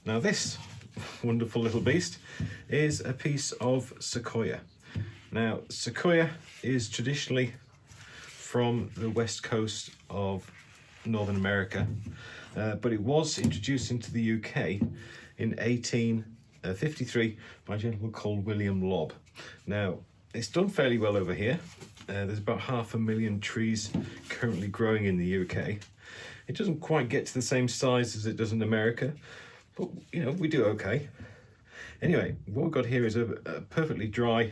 Now this wonderful little beast is a piece of Sequoia. Now Sequoia is traditionally from the west coast of Northern America, but it was introduced into the UK in 1853 by a gentleman called William Lobb. Now it's done fairly well over here. There's about 500,000 trees currently growing in the UK. It doesn't quite get to the same size as it does in America, but you know, we do okay. Anyway, what we've got here is a perfectly dry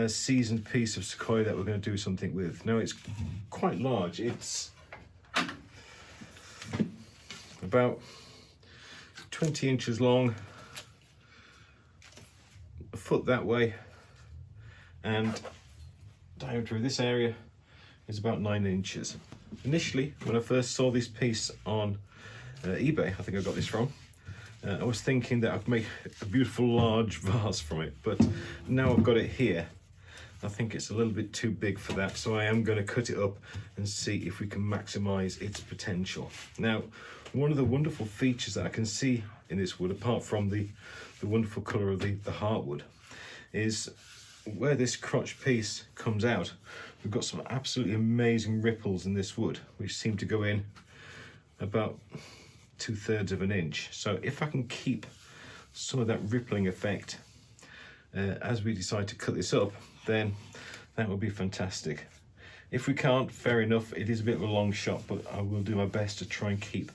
seasoned piece of Sequoia that we're going to do something with. Now it's quite large. It's about 20 inches long, a foot that way, and diameter of this area is about 9 inches. Initially, when I first saw this piece on eBay, I think I got this from, I was thinking that I'd make a beautiful large vase from it, but now I've got it here, I think it's a little bit too big for that, so I am going to cut it up and see if we can maximize its potential. Now, one of the wonderful features that I can see in this wood, apart from the wonderful color of the heartwood, is where this crotch piece comes out, we've got some absolutely amazing ripples in this wood, which seem to go in about 2/3 of an inch. So if I can keep some of that rippling effect as we decide to cut this up, then that would be fantastic. If we can't, fair enough, it is a bit of a long shot, but I will do my best to try and keep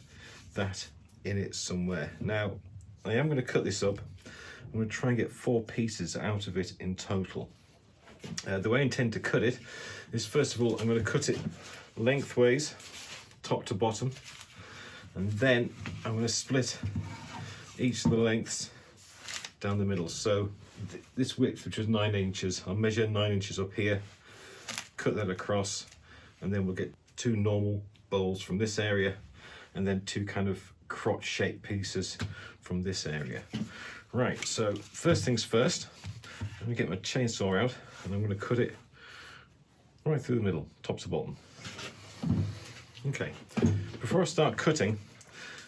that in it somewhere. Now, I am going to cut this up. I'm going to try and get 4 pieces out of it in total. The way I intend to cut it is, first of all, I'm going to cut it lengthways, top to bottom, and then I'm going to split each of the lengths down the middle. So this width, which is 9 inches, I'll measure 9 inches up here, cut that across, and then we'll get 2 normal bowls from this area, and then 2 kind of crotch shaped pieces from this area. Right, so first things first, let me get my chainsaw out, and I'm going to cut it right through the middle, top to bottom. Okay, before I start cutting,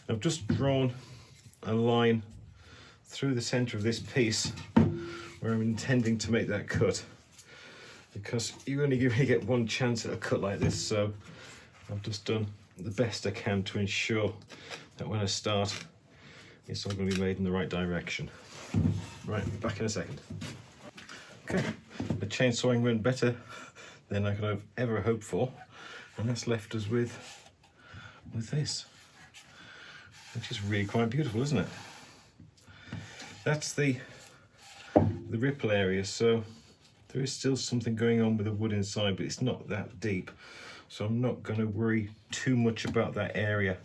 I've just drawn a line through the center of this piece where I'm intending to make that cut, because you only get one chance at a cut like this, so I've just done the best I can to ensure that when I start, it's all going to be made in the right direction. Right, back in a second. Okay, the chainsawing went better than I could have ever hoped for, and that's left us with this, which is really quite beautiful, isn't it? That's the ripple area, so there is still something going on with the wood inside, but it's not that deep, so I'm not going to worry too much about that area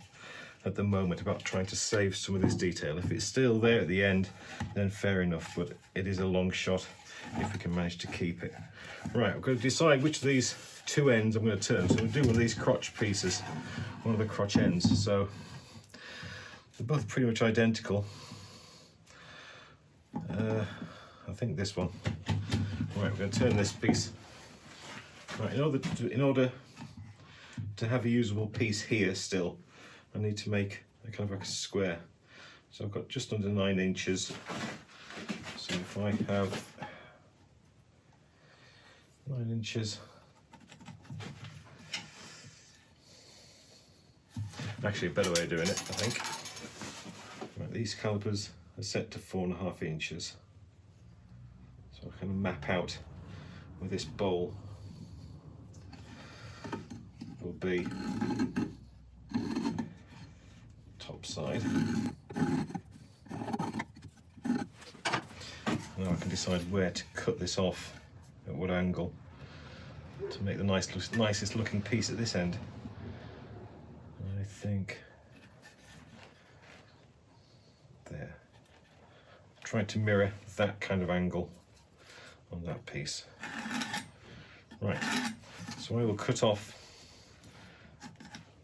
at the moment, about trying to save some of this detail. If it's still there at the end, then fair enough, but it is a long shot if we can manage to keep it. Right, I'm going to decide which of these 2 ends I'm going to turn. So I'm going to do one of these crotch pieces, one of the crotch ends. So they're both pretty much identical. I think this one. Right, we're going to turn this piece. Right, in order to have a usable piece here still, I need to make a kind of like a square. So I've got just under 9 inches. So if I have 9 inches, actually a better way of doing it, I think. Right, these calipers are set to 4.5 inches. So I can map out where this bowl will be. Top side. Now I can decide where to cut this off, at what angle, to make the nicest looking piece at this end. I think there. Try to mirror that kind of angle on that piece. Right, so I will cut off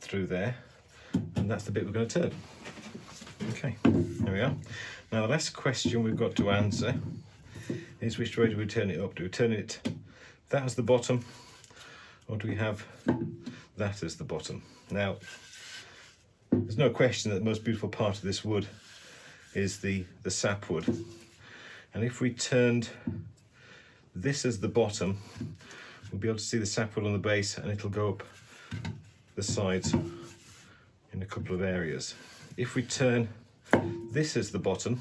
through there, and that's the bit we're going to turn. Okay, there we are. Now the last question we've got to answer is, which way do we turn it up? Do we turn it that as the bottom, or do we have that as the bottom? Now, there's no question that the most beautiful part of this wood is the sapwood. And if we turned this as the bottom, we'll be able to see the sapwood on the base, and it'll go up the sides in a couple of areas. If we turn this as the bottom,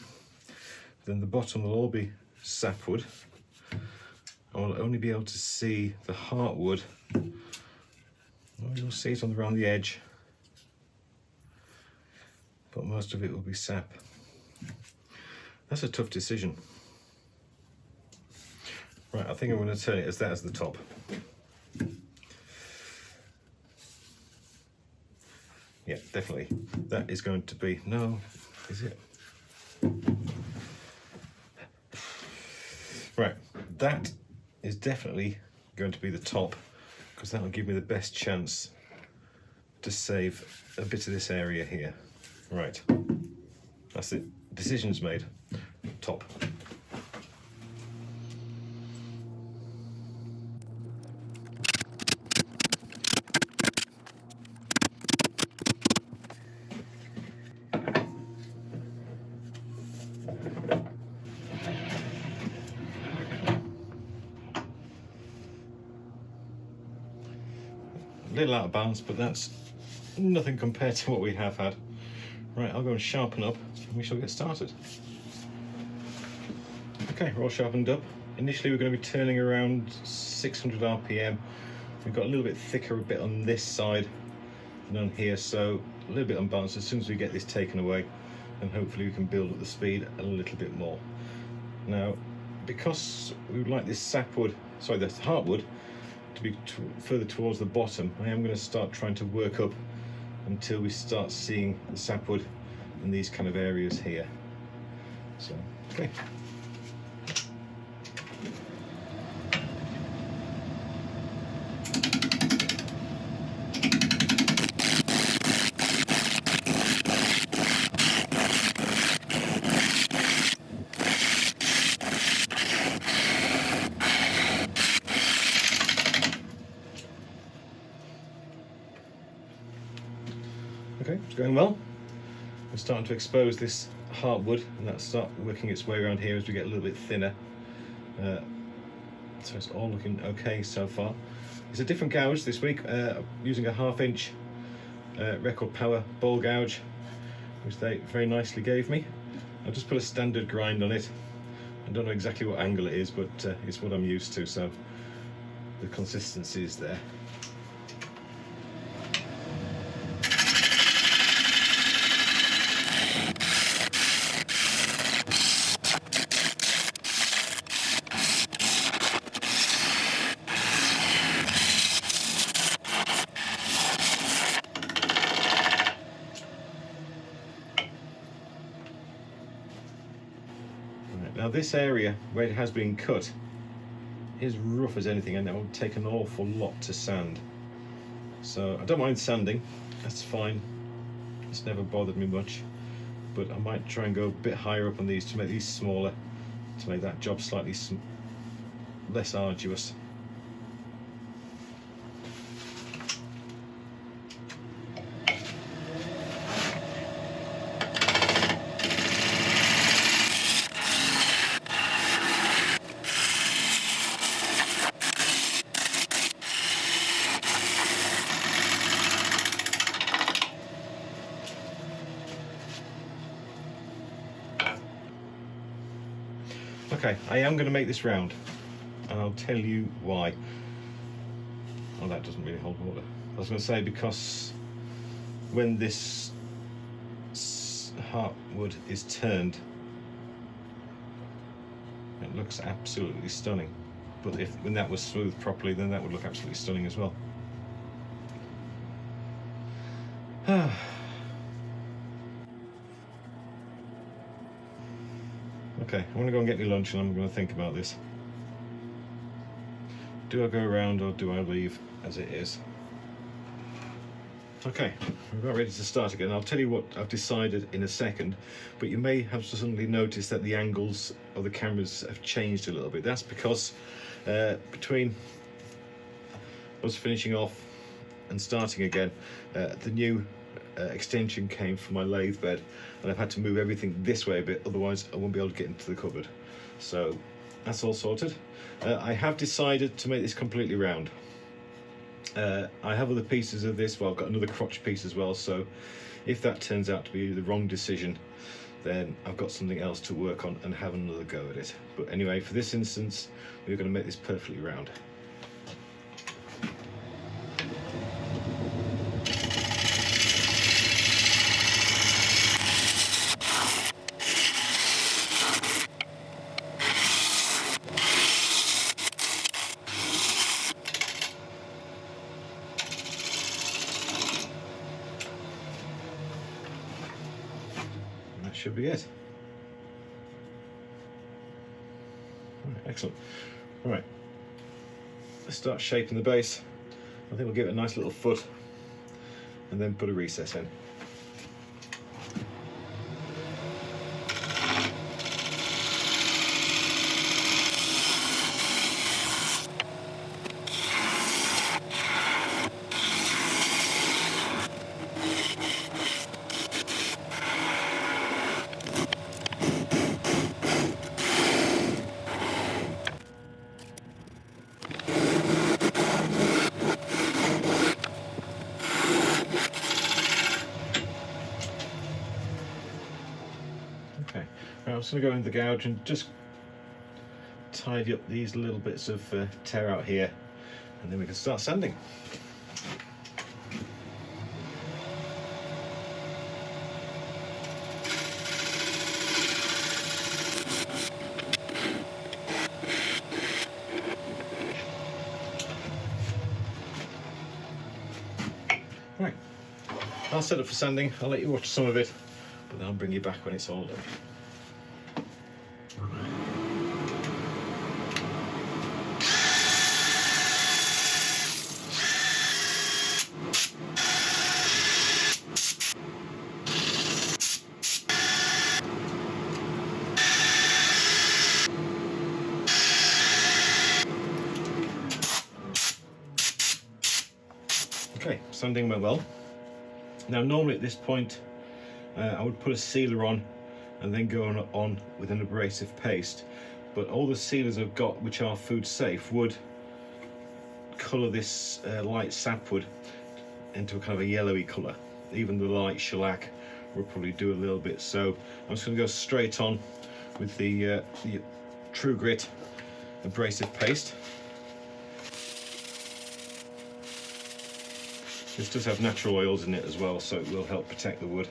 then the bottom will all be sapwood. I will only be able to see the heartwood. Well, you'll see it around the edge, but most of it will be sap. That's a tough decision. Right, I think I'm going to turn it as that as the top. Yeah, definitely. That is going to be, no, is it? Right, that is definitely going to be the top, because that will give me the best chance to save a bit of this area here. Right, that's it. Decisions made. Top. A little out of balance, but that's nothing compared to what we have had. Right, I'll go and sharpen up and we shall get started. Okay, we're all sharpened up. Initially we're going to be turning around 600 RPM. We've got a little bit thicker a bit on this side than on here, so a little bit unbalanced. As soon as we get this taken away, and hopefully we can build up the speed a little bit more. Now, because we would like this sapwood, sorry, the heartwood, to be further towards the bottom, I am going to start trying to work up until we start seeing the sapwood in these kind of areas here. So, okay. Okay, it's going well. We're starting to expose this heartwood, and that'll start working its way around here as we get a little bit thinner. So it's all looking okay so far. It's a different gouge this week, using a 1/2 inch record power ball gouge, which they very nicely gave me. I've just put a standard grind on it. I don't know exactly what angle it is, but it's what I'm used to, so the consistency is there. Now this area where it has been cut is rough as anything, and it will take an awful lot to sand. So I don't mind sanding, that's fine. It's never bothered me much, but I might try and go a bit higher up on these to make these smaller, to make that job slightly less arduous. Okay, I am going to make this round, and I'll tell you why. Oh, that doesn't really hold water. I was going to say, because when this heartwood is turned, it looks absolutely stunning. But when that was smoothed properly, then that would look absolutely stunning as well. Okay, I'm going to go and get me lunch, and I'm going to think about this. Do I go around or do I leave as it is? Okay, we're about ready to start again. I'll tell you what I've decided in a second, but you may have suddenly noticed that the angles of the cameras have changed a little bit. That's because between us finishing off and starting again, the new extension came from my lathe bed, and I've had to move everything this way a bit, otherwise I won't be able to get into the cupboard. So that's all sorted. I have decided to make this completely round. I have other pieces of this, well, I've got another crotch piece as well, so if that turns out to be the wrong decision, then I've got something else to work on and have another go at it. But anyway, for this instance, we're going to make this perfectly round. Should be it. Right, excellent. Right, let's start shaping the base. I think we'll give it a nice little foot and then put a recess in. Okay, right, I'm just going to go in the gouge and just tidy up these little bits of tear out here, and then we can start sanding. Right, I'll set up for sanding. I'll let you watch some of it, but then I'll bring you back when it's all done. Okay, sanding went well. Now normally at this point I would put a sealer on and then go on with an abrasive paste, but all the sealers I've got which are food safe would colour this light sapwood into a kind of a yellowy colour. Even the light shellac will probably do a little bit, so I'm just going to go straight on with the True Grit abrasive paste. This does have natural oils in it as well, so it will help protect the wood.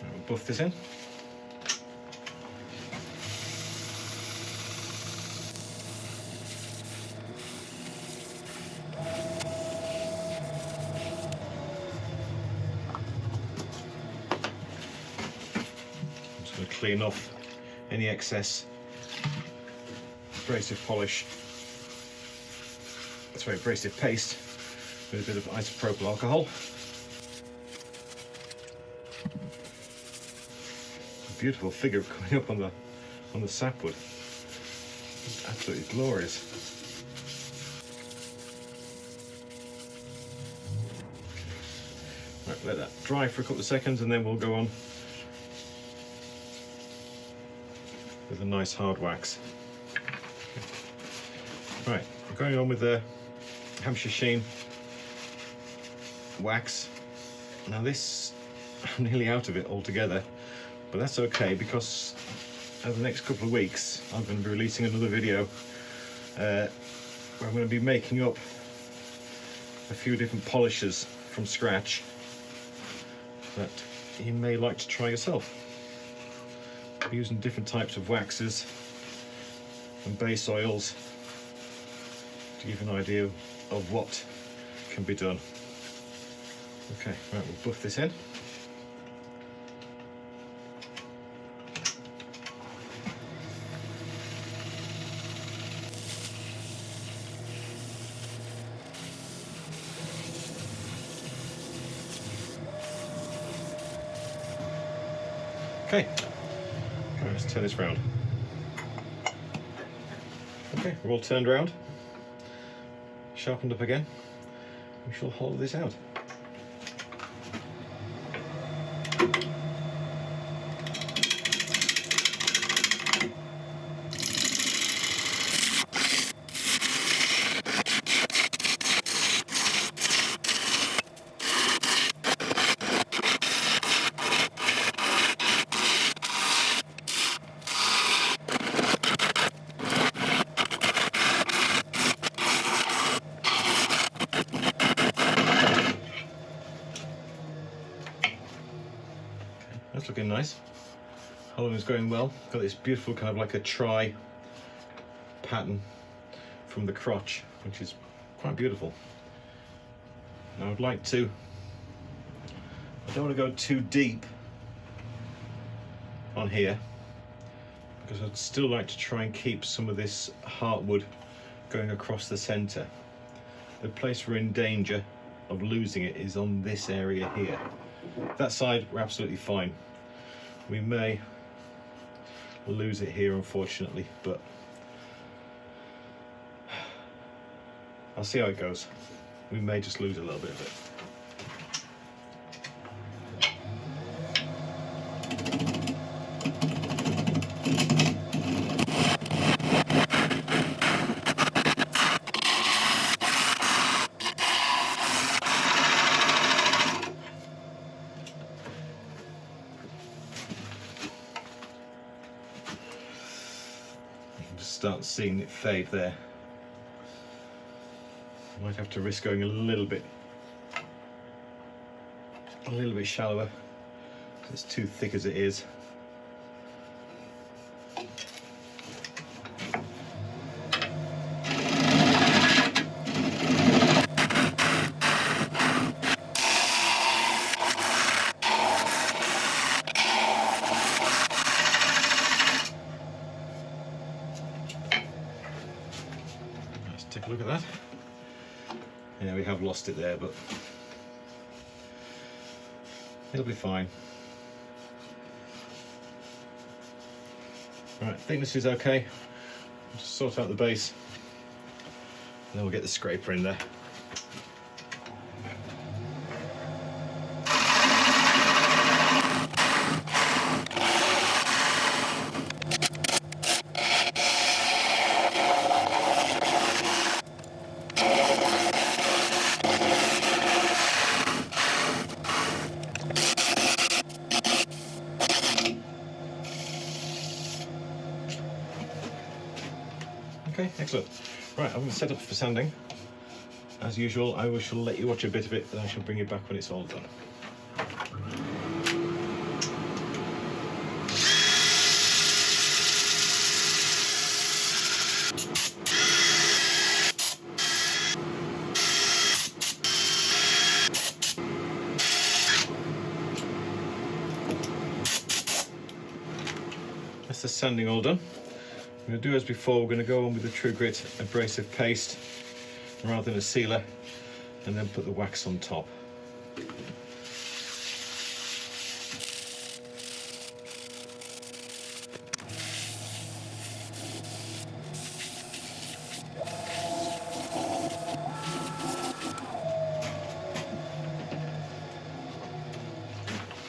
I'll buff this in. I'm just going to clean off any excess abrasive polish, abrasive paste with a bit of isopropyl alcohol. A beautiful figure coming up on the sapwood. It's absolutely glorious. Right, let that dry for a couple of seconds and then we'll go on with a nice hard wax. Right, we're going on with the Hampshire Sheen wax. Now this, I'm nearly out of it altogether, but that's okay because over the next couple of weeks I'm going to be releasing another video where I'm going to be making up a few different polishes from scratch that you may like to try yourself. I'm using different types of waxes and base oils to give an idea of what can be done. Okay, right, we'll buff this in. Okay, let's turn this round. Okay, we're all turned round. sharpened up again, we shall hollow this out. That's looking nice. Hollowing is going well. Got this beautiful kind of like a tri pattern from the crotch, which is quite beautiful. Now I'd like to, I don't want to go too deep on here, because I'd still like to try and keep some of this heartwood going across the center. The place we're in danger of losing it is on this area here. That side we're absolutely fine. We may lose it here, unfortunately, but I'll see how it goes. We may just lose a little bit of it. Start seeing it fade there. Might have to risk going a little bit shallower. It's too thick as it is. Take a look at that. Yeah, we have lost it there, but it'll be fine. Right, thickness is okay. Just sort out the base, and then we'll get the scraper in there. Okay, excellent. Right, I'm going to set up for sanding. As usual, I shall let you watch a bit of it, then I shall bring you back when it's all done. That's the sanding all done. We're going to do as before. We're going to go on with the True Grit abrasive paste rather than a sealer, and then put the wax on top.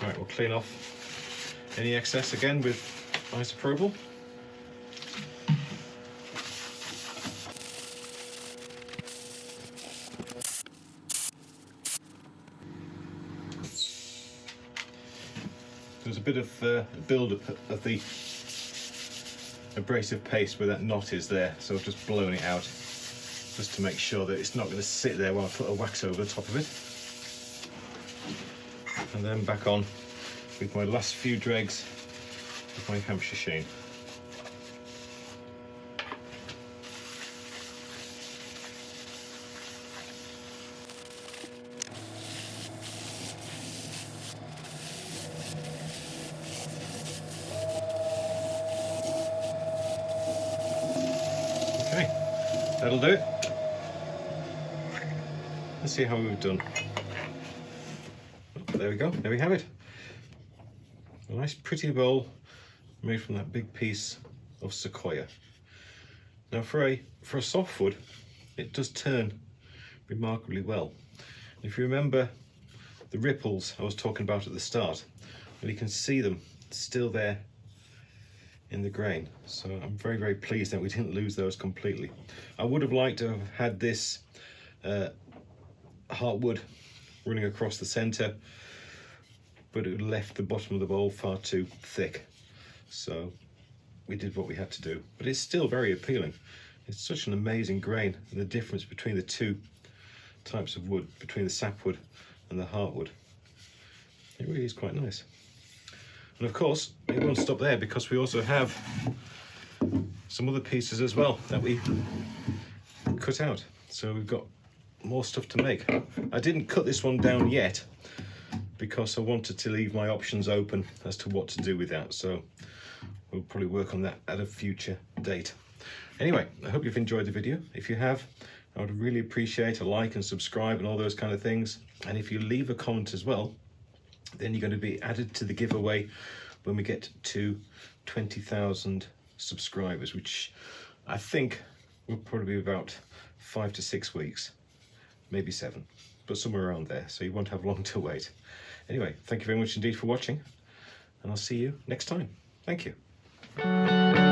Right, we'll clean off any excess again with isopropyl. There's a bit of build-up of the abrasive paste where that knot is there, so I've just blown it out just to make sure that it's not going to sit there while I put a wax over the top of it. And then back on with my last few dregs of my Hampshire sheen. Okay, that'll do it. Let's see how we've done. There we go, there we have it. A nice pretty bowl made from that big piece of Sequoia. Now for a softwood, it does turn remarkably well. If you remember the ripples I was talking about at the start, well, you can see them still there in the grain. So I'm very, very pleased that we didn't lose those completely. I would have liked to have had this heartwood running across the center, but it left the bottom of the bowl far too thick. So we did what we had to do, but it's still very appealing. It's such an amazing grain, and the difference between the two types of wood, between the sapwood and the heartwood, it really is quite nice. And of course, it won't stop there, because we also have some other pieces as well that we cut out. So we've got more stuff to make. I didn't cut this one down yet because I wanted to leave my options open as to what to do with that. So we'll probably work on that at a future date. Anyway, I hope you've enjoyed the video. If you have, I would really appreciate a like and subscribe and all those kind of things. And if you leave a comment as well, then you're going to be added to the giveaway when we get to 20,000 subscribers, which I think will probably be about 5 to 6 weeks, maybe 7, but somewhere around there. So you won't have long to wait. Anyway, thank you very much indeed for watching, and I'll see you next time. Thank you.